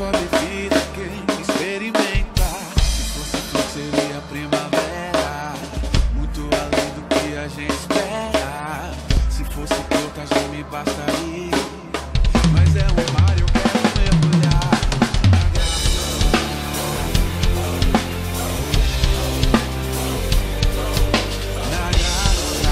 descobre vida quem experimenta. Se fosse flor seria primavera, muito além do que a gente espera. Se fosse gota já me bastaria, mas é um mar eu quero mergulhar. Na graça, na graça.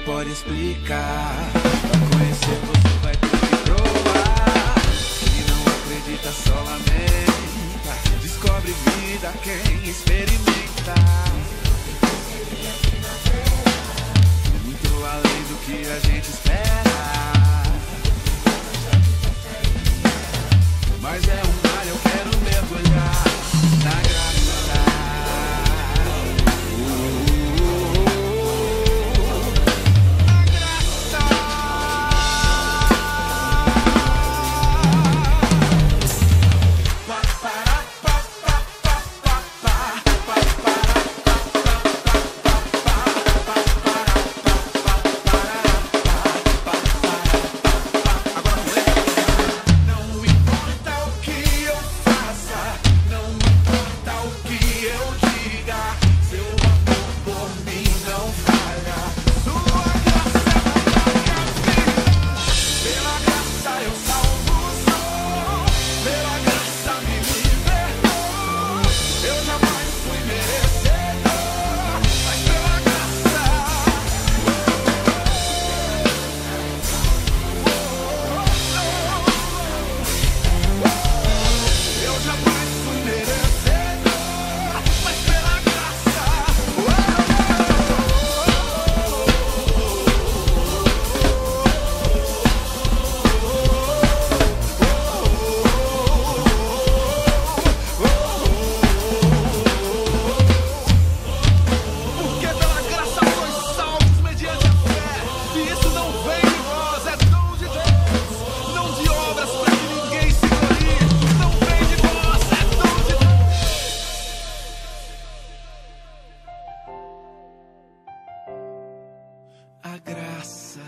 Pode explicar. Pra conhecer você vai ter que provar. Se não acredita, só lamenta. Descobre vida quem experimenta. É muito além do que a gente espera, mas é um mar eu quero mergulhar. Na graça. A graça.